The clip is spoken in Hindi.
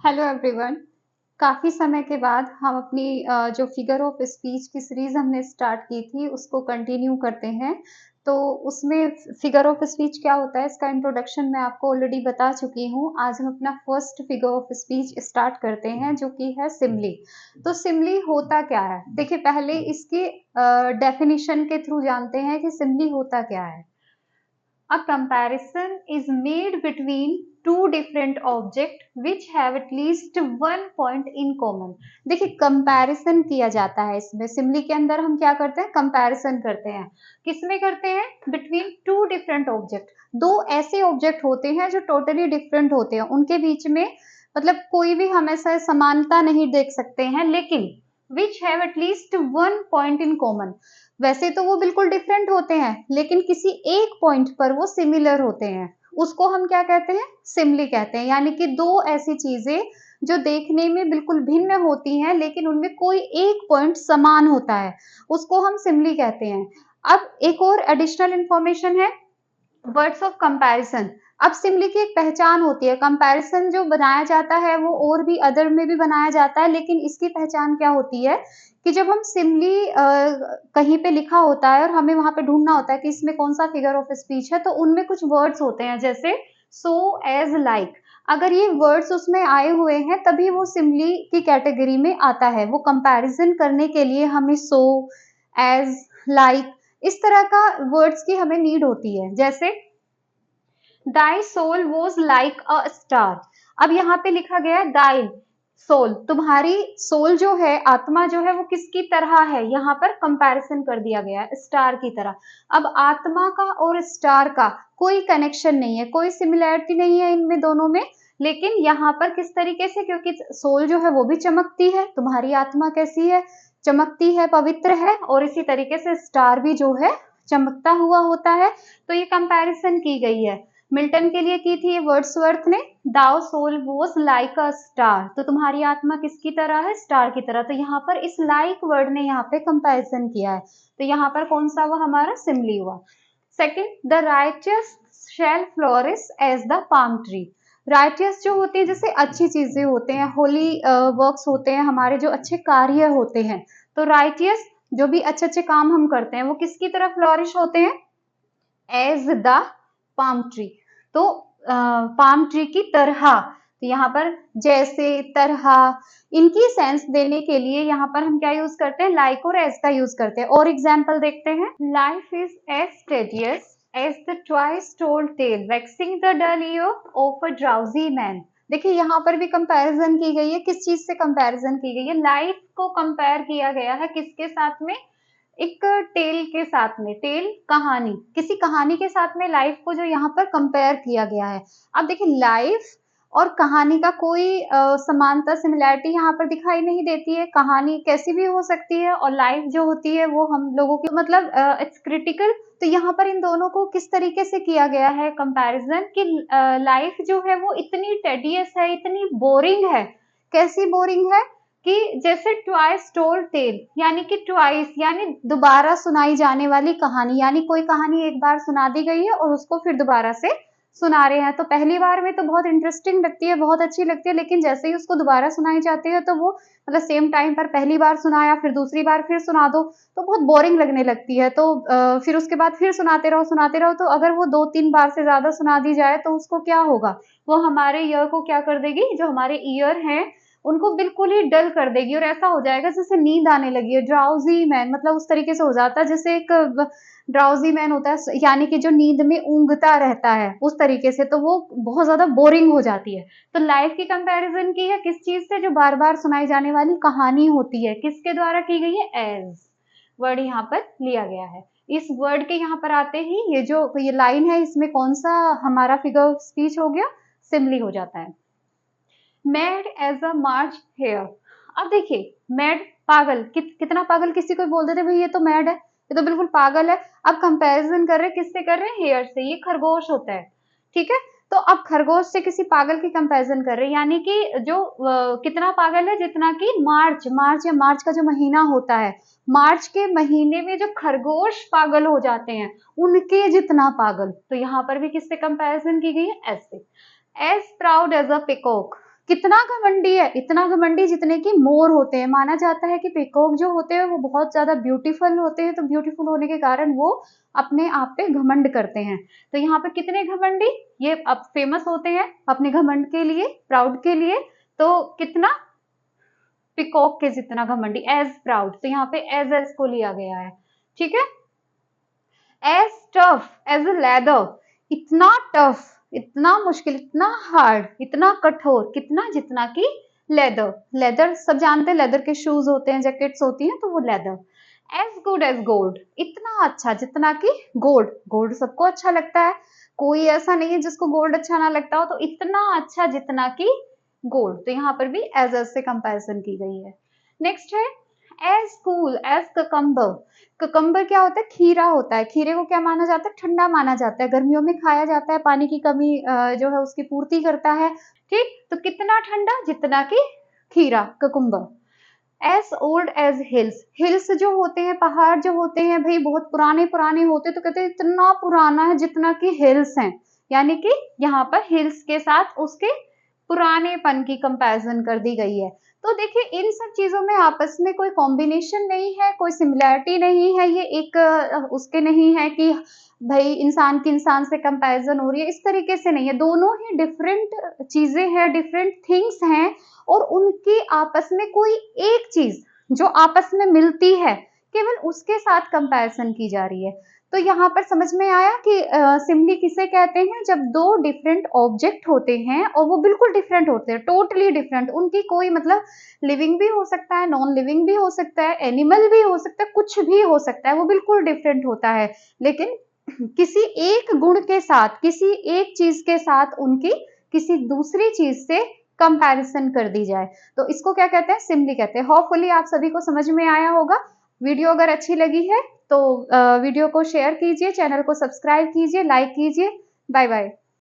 Hello everyone. काफ़ी समय के बाद हम अपनी जो फिगर ऑफ स्पीच की सीरीज़ हमने स्टार्ट की थी उसको कंटिन्यू करते हैं। तो उसमें फिगर ऑफ स्पीच क्या होता है इसका इंट्रोडक्शन मैं आपको ऑलरेडी बता चुकी हूँ। आज हम अपना first figure of speech start करते हैं जो कि है सिमली। तो सिमली होता क्या है? देखिए पहले इसकी डेफिनेशन के थ्रू जानते हैं कि सिमली होता क्या है। A comparison is made between two different objects which have at least one point in common। देखिए कंपैरिजन किया जाता है इसमें सिमली के अंदर हम क्या करते हैं कंपैरिजन करते हैं। किसमें करते हैं? Between two different object. दो ऐसे ऑब्जेक्ट होते हैं जो टोटली डिफरेंट होते हैं, उनके बीच में मतलब कोई भी हम ऐसा समानता नहीं देख सकते हैं, लेकिन which have at least one point in common. वैसे तो वो बिल्कुल डिफरेंट होते हैं लेकिन किसी एक पॉइंट पर वो सिमिलर होते हैं, उसको हम क्या कहते हैं? सिमली कहते हैं। यानी कि दो ऐसी चीजें जो देखने में बिल्कुल भिन्न होती हैं लेकिन उनमें कोई एक पॉइंट समान होता है, उसको हम सिमली कहते हैं। अब एक और एडिशनल इंफॉर्मेशन है, वर्ड्स ऑफ कंपैरिजन। अब सिमली की एक पहचान होती है। कंपैरिजन जो बनाया जाता है वो और भी अदर में भी बनाया जाता है, लेकिन इसकी पहचान क्या होती है कि जब हम सिमली कहीं पे लिखा होता है और हमें वहां पे ढूंढना होता है कि इसमें कौन सा फिगर ऑफ स्पीच है, तो उनमें कुछ वर्ड्स होते हैं जैसे सो, एज, लाइक। अगर ये वर्ड्स उसमें आए हुए हैं तभी वो सिमली की कैटेगरी में आता है। वो कंपैरिजन करने के लिए हमें सो, एज, लाइक इस तरह का वर्ड्स की हमें नीड होती है। जैसे thy soul was like a star. अब यहाँ पे लिखा गया है दाई सोल, तुम्हारी सोल जो है, आत्मा जो है वो किसकी तरह है, यहाँ पर कंपैरिजन कर दिया गया है स्टार की तरह। अब आत्मा का और स्टार का कोई कनेक्शन नहीं है, कोई सिमिलैरिटी नहीं है इनमें दोनों में, लेकिन यहाँ पर किस तरीके से, क्योंकि सोल जो है वो भी चमकती है, तुम्हारी आत्मा कैसी है? चमकती है, पवित्र है, और इसी तरीके से स्टार भी जो है चमकता हुआ होता है। तो ये कंपैरिजन की गई है। मिल्टन के लिए की थी ये वर्ड्सवर्थ ने, thou soul was like a star. तो तुम्हारी आत्मा किसकी तरह है? स्टार की तरह। तो यहाँ पर इस लाइक वर्ड ने यहाँ पे कंपैरिजन किया है, तो यहाँ पर कौन सा वो हमारा सिमली हुआ। Second, the righteous shall flourish as the palm tree. Righteous जो होती है, जैसे अच्छी चीजें होते हैं, होली वर्क्स होते हैं, हमारे जो अच्छे कार्य होते हैं, तो राइटियस जो भी अच्छे अच्छे काम हम करते हैं वो किसकी तरह फ्लोरिश होते हैं? As the palm tree. तो पाम ट्री की तरह, तो यहाँ पर जैसे, तरह, इनकी सेंस देने के लिए यहाँ पर हम क्या यूज करते हैं? लाइक और एज का यूज करते हैं। और एग्जाम्पल देखते हैं, life is as tedious as the twice told tale vexing the dull ear of a drowsy man. देखिए यहाँ पर भी कंपैरिजन की गई है। किस चीज से कंपैरिजन की गई है? लाइफ को कंपेयर किया गया है किसके साथ में? एक टेल के साथ में। टेल कहानी, किसी कहानी के साथ में लाइफ को जो यहाँ पर कंपेयर किया गया है। अब देखिए लाइफ और कहानी का कोई समानता, सिमिलैरिटी यहाँ पर दिखाई नहीं देती है। कहानी कैसी भी हो सकती है और लाइफ जो होती है वो हम लोगों की मतलब इट्स क्रिटिकल। तो यहाँ पर इन दोनों को किस तरीके से किया गया है कंपैरिजन कि लाइफ जो है वो इतनी टेडियस है, इतनी बोरिंग है। कैसी बोरिंग है कि जैसे ट्वाइस टोल्ड टेल, यानी कि ट्वाइस यानी दोबारा सुनाई जाने वाली कहानी, यानी कोई कहानी एक बार सुना दी गई है और उसको फिर दोबारा से सुना रहे हैं। तो पहली बार में तो बहुत इंटरेस्टिंग लगती है, बहुत अच्छी लगती है, लेकिन जैसे ही उसको दोबारा सुनाई जाती है तो वो मतलब सेम टाइम पर पहली बार सुनाया फिर दूसरी बार फिर सुना दो तो बहुत बोरिंग लगने लगती है। तो फिर उसके बाद फिर सुनाते रहो, तो अगर वो 2-3 बार से ज्यादा सुना दी जाए तो उसको क्या होगा? वो हमारे ईयर को क्या कर देगी? जो हमारे ईयर हैं उनको बिल्कुल ही डल कर देगी और ऐसा हो जाएगा जैसे नींद आने लगी है। ड्राउजी मैन मतलब उस तरीके से हो जाता है जैसे एक ड्राउजी मैन होता है, यानी कि जो नींद में ऊँघता रहता है उस तरीके से, तो वो बहुत ज्यादा बोरिंग हो जाती है। तो लाइफ की कंपैरिजन की है किस चीज से? जो बार बार सुनाई जाने वाली कहानी होती है। किसके द्वारा की गई है? एज वर्ड यहाँ पर लिया गया है। इस वर्ड के यहाँ पर आते ही ये लाइन है, इसमें कौन सा हमारा फिगर ऑफ स्पीच हो गया? सिमली हो जाता है। Mad as a March hare. अब देखिए मैड पागल, कितना पागल किसी को बोल देते भाई ये तो मैड है, ये तो बिल्कुल पागल है। अब कंपैरिजन कर रहे हैं किससे? कर रहे हैं हेयर से। ये खरगोश होता है, ठीक है। तो अब खरगोश से किसी पागल की कंपैरिजन कर रहे हैं, यानी कि जो कितना पागल है? जितना कि मार्च का जो महीना होता है, मार्च के महीने में जो खरगोश पागल हो जाते हैं उनके जितना पागल। तो यहाँ पर भी किससे कंपैरिजन की गई है? ऐसे। As proud as a peacock. कितना घमंडी है, इतना घमंडी जितने कि मोर होते हैं। माना जाता है कि पीकॉक जो होते हैं वो बहुत ज्यादा ब्यूटीफुल होते हैं, तो ब्यूटीफुल होने के कारण वो अपने आप पे घमंड करते हैं। तो यहाँ पे कितने घमंडी, ये अब फेमस होते हैं अपने घमंड के लिए, प्राउड के लिए। तो कितना, पिकॉक के जितना घमंडी, एज प्राउड, तो यहाँ पे एज को लिया गया है। ठीक है। As tough as a leather, इतना टफ, इतना मुश्किल, इतना हार्ड, इतना कठोर, कितना, जितना कि लेदर। लेदर सब जानते हैं, लेदर के शूज होते हैं, जैकेट्स होती हैं, तो वो leather. As good as gold, इतना अच्छा जितना कि गोल्ड। गोल्ड सबको अच्छा लगता है, कोई ऐसा नहीं है जिसको गोल्ड अच्छा ना लगता हो। तो इतना अच्छा जितना कि गोल्ड, तो यहाँ पर भी एज से कंपैरिजन की गई है। नेक्स्ट है as cool as cucumber. Cucumber क्या होता है, खीरा होता है। खीरे को क्या माना जाता है, ठंडा माना जाता है, गर्मियों में खाया जाता है, पानी की कमी जो है उसकी पूर्ति करता है। ठीक, तो कितना ठंडा, जितना कि खीरा, cucumber. As old as hills, hills जो होते हैं, पहाड़ जो होते हैं भाई बहुत पुराने पुराने होते हैं, तो कहते हैं इतना पुराना है जितना कि हिल्स हैं। यानी कि यहाँ पर हिल्स के साथ उसके पुरानेपन की कंपैरिजन कर दी गई है। तो देखिए इन सब चीजों में आपस में कोई कॉम्बिनेशन नहीं है, कोई सिमिलैरिटी नहीं है, ये एक उसके नहीं है कि भाई इंसान की इंसान से कंपैरिजन हो रही है, इस तरीके से नहीं है। दोनों ही डिफरेंट चीजें हैं, डिफरेंट थिंग्स हैं, और उनकी आपस में कोई एक चीज जो आपस में मिलती है, केवल उसके साथ कंपैरिजन की जा रही है। तो यहाँ पर समझ में आया कि सिमिली किसे कहते हैं, जब दो डिफरेंट ऑब्जेक्ट होते हैं और वो बिल्कुल डिफरेंट होते हैं, टोटली डिफरेंट, उनकी कोई मतलब लिविंग भी हो सकता है, नॉन लिविंग भी हो सकता है, एनिमल भी हो सकता है, कुछ भी हो सकता है, वो बिल्कुल डिफरेंट होता है, लेकिन किसी एक गुण के साथ, किसी एक चीज के साथ उनकी किसी दूसरी चीज से कंपैरिजन कर दी जाए, तो इसको क्या कहते हैं, सिमिली कहते हैं। होपफुली आप सभी को समझ में आया होगा। वीडियो अगर अच्छी लगी है तो वीडियो को शेयर कीजिए, चैनल को सब्सक्राइब कीजिए, लाइक कीजिए। Bye bye.